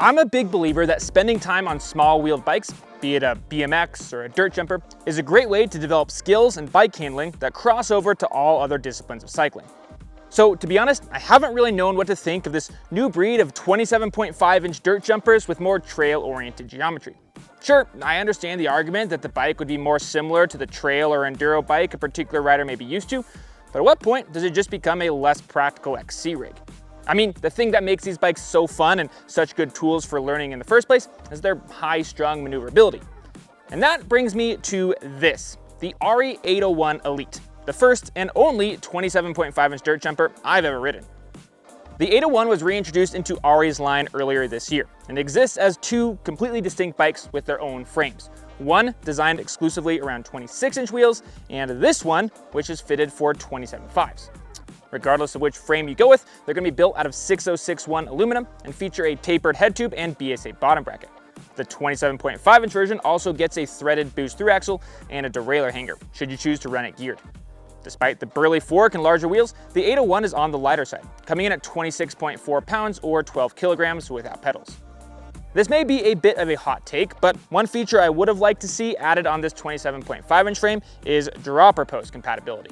I'm a big believer that spending time on small wheeled bikes, be it a BMX or a dirt jumper, is a great way to develop skills and bike handling that cross over to all other disciplines of cycling. So to be honest, I haven't really known what to think of this new breed of 27.5-inch dirt jumpers with more trail-oriented geometry. Sure, I understand the argument that the bike would be more similar to the trail or enduro bike a particular rider may be used to, but at what point does it just become a less practical XC rig? I mean, the thing that makes these bikes so fun and such good tools for learning in the first place is their high-strung maneuverability. And that brings me to this, the RE 801 Elite, the first and only 27.5-inch dirt jumper I've ever ridden. The 801 was reintroduced into RE's line earlier this year and exists as two completely distinct bikes with their own frames. One designed exclusively around 26-inch wheels, and this one, which is fitted for 27.5s. Regardless of which frame you go with, they're going to be built out of 6061 aluminum and feature a tapered head tube and BSA bottom bracket. The 27.5-inch version also gets a threaded boost through axle and a derailleur hanger, should you choose to run it geared. Despite the burly fork and larger wheels, the 801 is on the lighter side, coming in at 26.4 pounds or 12 kilograms without pedals. This may be a bit of a hot take, but one feature I would have liked to see added on this 27.5-inch frame is dropper post compatibility.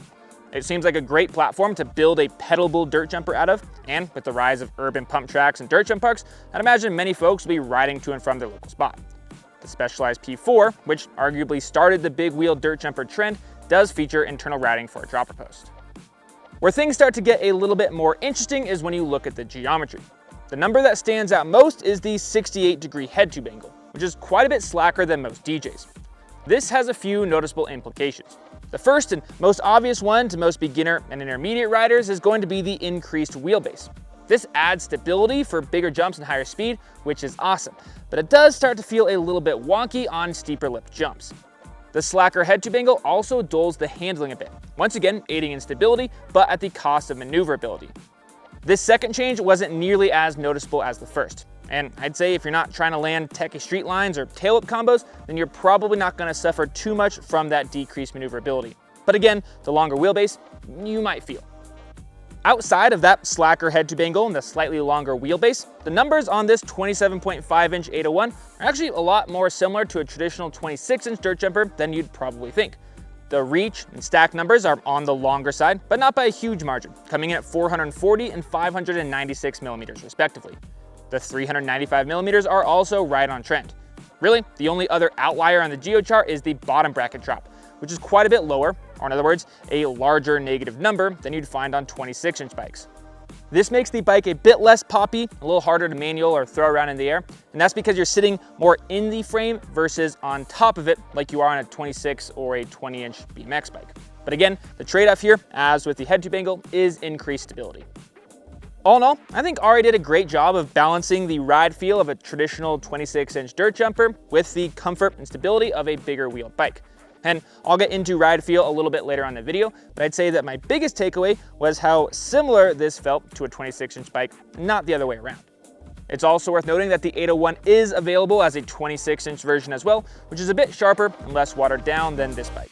It seems like a great platform to build a pedalable dirt jumper out of, and with the rise of urban pump tracks and dirt jump parks, I'd imagine many folks will be riding to and from their local spot. The Specialized P4, which arguably started the big wheel dirt jumper trend, does feature internal routing for a dropper post. Where things start to get a little bit more interesting is when you look at the geometry. The number that stands out most is the 68-degree head tube angle, which is quite a bit slacker than most DJs. This has a few noticeable implications. The first and most obvious one to most beginner and intermediate riders is going to be the increased wheelbase. This adds stability for bigger jumps and higher speed, which is awesome, but it does start to feel a little bit wonky on steeper lip jumps. The slacker head tube angle also dulls the handling a bit, once again aiding in stability, but at the cost of maneuverability. This second change wasn't nearly as noticeable as the first, and I'd say if you're not trying to land techy street lines or tail-whip combos, then you're probably not going to suffer too much from that decreased maneuverability. But again, the longer wheelbase, you might feel. Outside of that slacker head tube angle and the slightly longer wheelbase, the numbers on this 27.5-inch 801 are actually a lot more similar to a traditional 26-inch dirt jumper than you'd probably think. The reach and stack numbers are on the longer side, but not by a huge margin, coming in at 440 and 596 millimeters respectively. The 395 millimeters are also right on trend. Really, the only other outlier on the geo chart is the bottom bracket drop, which is quite a bit lower, or in other words, a larger negative number than you'd find on 26-inch bikes. This makes the bike a bit less poppy, a little harder to manual or throw around in the air, and that's because you're sitting more in the frame versus on top of it like you are on a 26 or a 20-inch BMX bike. But again, the trade-off here, as with the head tube angle, is increased stability. All in all, I think RE did a great job of balancing the ride feel of a traditional 26-inch dirt jumper with the comfort and stability of a bigger wheeled bike. And I'll get into ride feel a little bit later on in the video, but I'd say that my biggest takeaway was how similar this felt to a 26-inch bike, not the other way around. It's also worth noting that the 801 is available as a 26-inch version as well, which is a bit sharper and less watered down than this bike.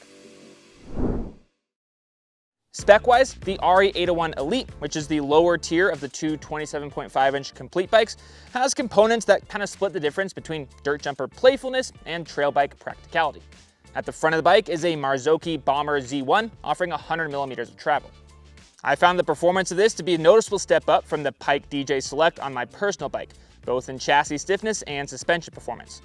Spec-wise, the RE 801 Elite, which is the lower tier of the two 27.5-inch complete bikes, has components that kind of split the difference between dirt jumper playfulness and trail bike practicality. At the front of the bike is a Marzocchi Bomber Z1 offering 100 millimeters of travel. I found the performance of this to be a noticeable step up from the Pike DJ Select on my personal bike, both in chassis stiffness and suspension performance.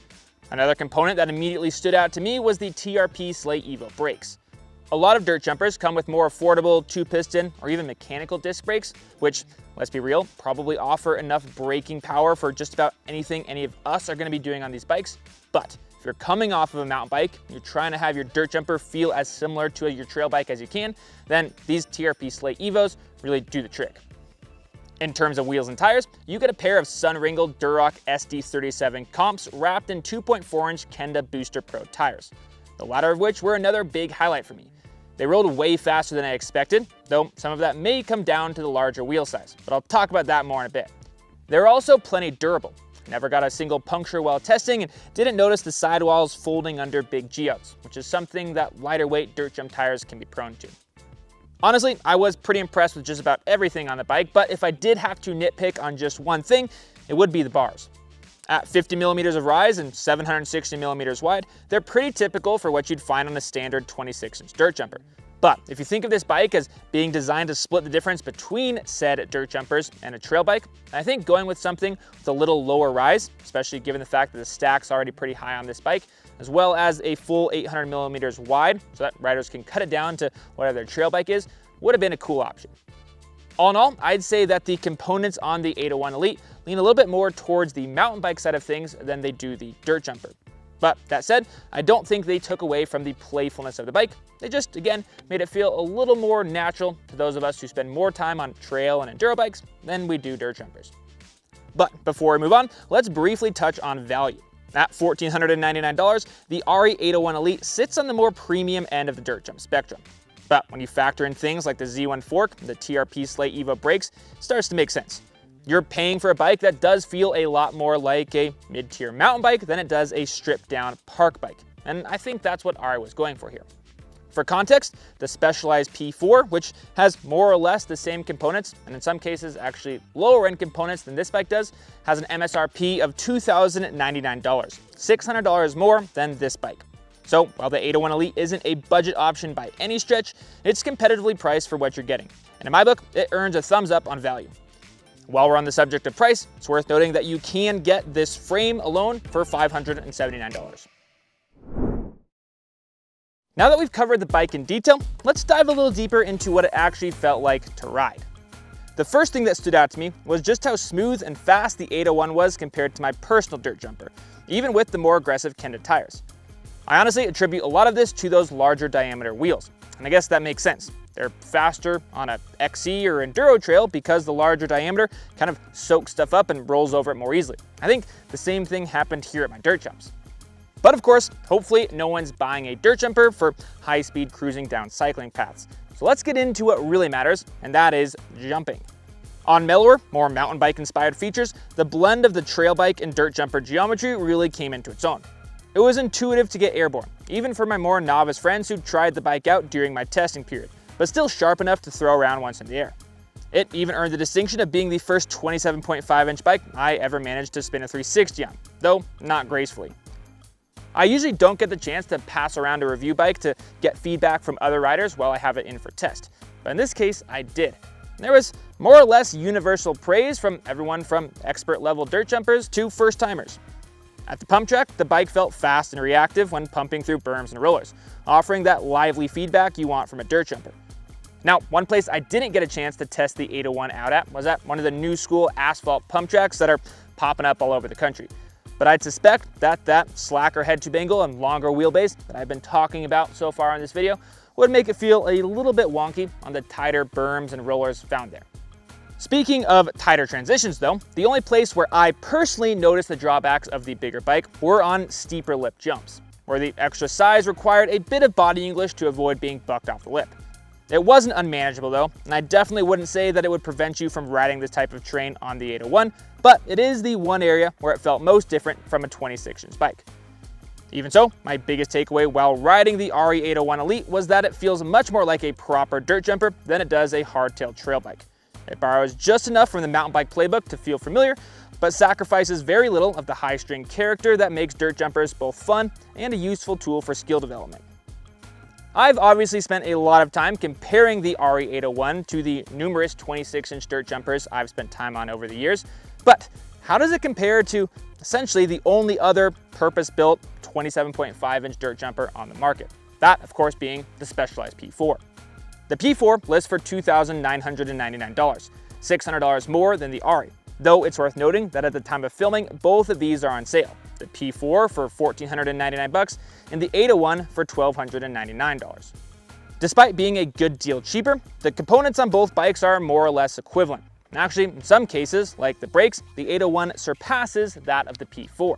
Another component that immediately stood out to me was the TRP Slate Evo brakes. A lot of dirt jumpers come with more affordable 2-piston or even mechanical disc brakes, which, let's be real, probably offer enough braking power for just about anything any of us are going to be doing on these bikes. But if you're coming off of a mountain bike and you're trying to have your dirt jumper feel as similar to your trail bike as you can, then these TRP Slate Evos really do the trick. In terms of wheels and tires, you get a pair of sun-wrinkled Duroc SD37 comps wrapped in 2.4-inch Kenda Booster Pro tires, the latter of which were another big highlight for me. They rolled way faster than I expected, though some of that may come down to the larger wheel size, but I'll talk about that more in a bit. They're also plenty durable. Never got a single puncture while testing and didn't notice the sidewalls folding under big geos, which is something that lighter weight dirt jump tires can be prone to. Honestly, I was pretty impressed with just about everything on the bike, but if I did have to nitpick on just one thing, it would be the bars. At 50 millimeters of rise and 760 millimeters wide, they're pretty typical for what you'd find on a standard 26-inch dirt jumper. But if you think of this bike as being designed to split the difference between said dirt jumpers and a trail bike, I think going with something with a little lower rise, especially given the fact that the stack's already pretty high on this bike, as well as a full 800 millimeters wide so that riders can cut it down to whatever their trail bike is, would have been a cool option. All in all, I'd say that the components on the 801 Elite lean a little bit more towards the mountain bike side of things than they do the dirt jumper. But that said, I don't think they took away from the playfulness of the bike. They just, again, made it feel a little more natural to those of us who spend more time on trail and enduro bikes than we do dirt jumpers. But before we move on, let's briefly touch on value. At $1,499, the RE801 Elite sits on the more premium end of the dirt jump spectrum. But when you factor in things like the Z1 fork, the TRP Slate Evo brakes, it starts to make sense. You're paying for a bike that does feel a lot more like a mid-tier mountain bike than it does a stripped-down park bike. And I think that's what RE was going for here. For context, the Specialized P4, which has more or less the same components, and in some cases actually lower end components than this bike does, has an MSRP of $2,099, $600 more than this bike. So while the 801 Elite isn't a budget option by any stretch, it's competitively priced for what you're getting. And in my book, it earns a thumbs up on value. While we're on the subject of price, it's worth noting that you can get this frame alone for $579. Now that we've covered the bike in detail, let's dive a little deeper into what it actually felt like to ride. The first thing that stood out to me was just how smooth and fast the 801 was compared to my personal dirt jumper, even with the more aggressive Kenda tires. I honestly attribute a lot of this to those larger diameter wheels, and I guess that makes sense. They're faster on a XC or enduro trail because the larger diameter kind of soaks stuff up and rolls over it more easily. I think the same thing happened here at my dirt jumps. But of course, hopefully no one's buying a dirt jumper for high-speed cruising down cycling paths. So let's get into what really matters, and that is jumping. On mellower, more mountain bike inspired features, the blend of the trail bike and dirt jumper geometry really came into its own. It was intuitive to get airborne, even for my more novice friends who tried the bike out during my testing period, but still sharp enough to throw around once in the air. It even earned the distinction of being the first 27.5-inch bike I ever managed to spin a 360 on, though not gracefully. I usually don't get the chance to pass around a review bike to get feedback from other riders while I have it in for test, but in this case I did. There was more or less universal praise from everyone from expert level dirt jumpers to first timers. At the pump track, the bike felt fast and reactive when pumping through berms and rollers, offering that lively feedback you want from a dirt jumper. Now, one place I didn't get a chance to test the 801 out at was at one of the new school asphalt pump tracks that are popping up all over the country. But I'd suspect that slacker head tube angle and longer wheelbase that I've been talking about so far in this video would make it feel a little bit wonky on the tighter berms and rollers found there. Speaking of tighter transitions though, the only place where I personally noticed the drawbacks of the bigger bike were on steeper lip jumps, where the extra size required a bit of body English to avoid being bucked off the lip. It wasn't unmanageable though, and I definitely wouldn't say that it would prevent you from riding this type of terrain on the 801, but it is the one area where it felt most different from a 26-inch bike. Even so, my biggest takeaway while riding the RE801 Elite was that it feels much more like a proper dirt jumper than it does a hardtail trail bike. It borrows just enough from the mountain bike playbook to feel familiar, but sacrifices very little of the high-string character that makes dirt jumpers both fun and a useful tool for skill development. I've obviously spent a lot of time comparing the RE801 to the numerous 26-inch dirt jumpers I've spent time on over the years, but how does it compare to essentially the only other purpose-built 27.5-inch dirt jumper on the market? That, of course, being the Specialized P4. The P4 lists for $2,999, $600 more than the RE, though it's worth noting that at the time of filming, both of these are on sale. The P4 for $1,499 and the 801 for $1,299. Despite being a good deal cheaper, the components on both bikes are more or less equivalent. And actually, in some cases, like the brakes, the 801 surpasses that of the P4.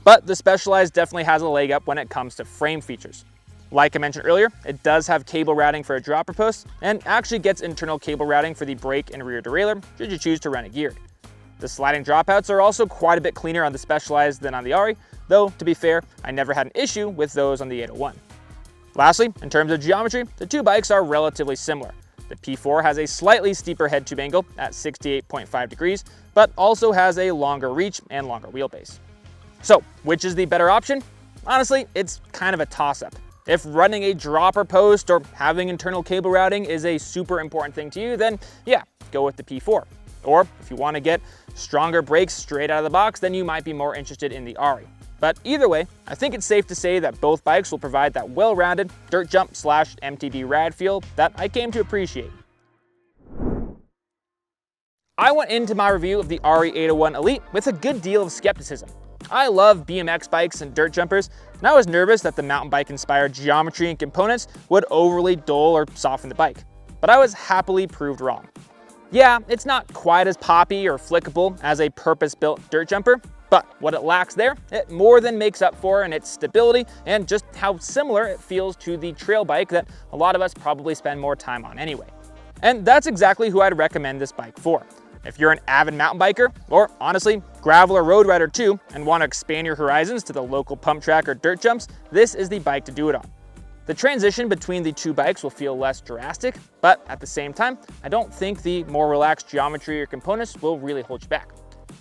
But the Specialized definitely has a leg up when it comes to frame features. Like I mentioned earlier, it does have cable routing for a dropper post and actually gets internal cable routing for the brake and rear derailleur should you choose to run it geared. The sliding dropouts are also quite a bit cleaner on the Specialized than on the RE, though to be fair, I never had an issue with those on the 801. Lastly, in terms of geometry, the two bikes are relatively similar. The P4 has a slightly steeper head tube angle at 68.5 degrees, but also has a longer reach and longer wheelbase. So, which is the better option? Honestly, it's kind of a toss-up. If running a dropper post or having internal cable routing is a super important thing to you, then yeah, go with the P4. Or if you want to get stronger brakes straight out of the box, then you might be more interested in the Ari. But either way, I think it's safe to say that both bikes will provide that well-rounded dirt jump / MTB rad feel that I came to appreciate. I went into my review of the Ari 801 Elite with a good deal of skepticism. I love BMX bikes and dirt jumpers, and I was nervous that the mountain bike inspired geometry and components would overly dull or soften the bike. But I was happily proved wrong. Yeah, it's not quite as poppy or flickable as a purpose-built dirt jumper, but what it lacks there, it more than makes up for in its stability and just how similar it feels to the trail bike that a lot of us probably spend more time on anyway. And that's exactly who I'd recommend this bike for. If you're an avid mountain biker, or honestly, gravel or road rider too, and want to expand your horizons to the local pump track or dirt jumps, this is the bike to do it on. The transition between the two bikes will feel less drastic, but at the same time, I don't think the more relaxed geometry or components will really hold you back.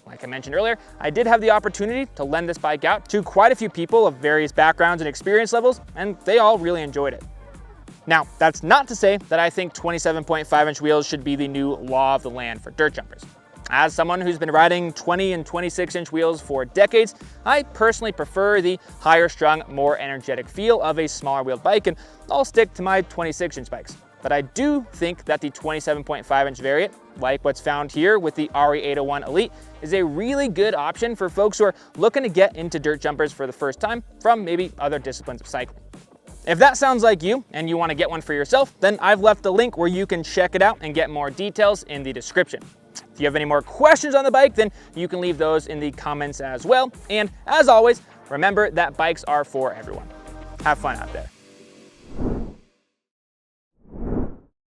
Like I mentioned earlier, I did have the opportunity to lend this bike out to quite a few people of various backgrounds and experience levels, and they all really enjoyed it. Now, that's not to say that I think 27.5-inch wheels should be the new law of the land for dirt jumpers. As someone who's been riding 20 and 26-inch wheels for decades, I personally prefer the higher strung, more energetic feel of a smaller wheeled bike, and I'll stick to my 26-inch bikes. But I do think that the 27.5-inch variant, like what's found here with the Ari 801 Elite, is a really good option for folks who are looking to get into dirt jumpers for the first time from maybe other disciplines of cycling. If that sounds like you and you want to get one for yourself, then I've left a link where you can check it out and get more details in the description. If you have any more questions on the bike, then you can leave those in the comments as well. And as always, remember that bikes are for everyone. Have fun out there.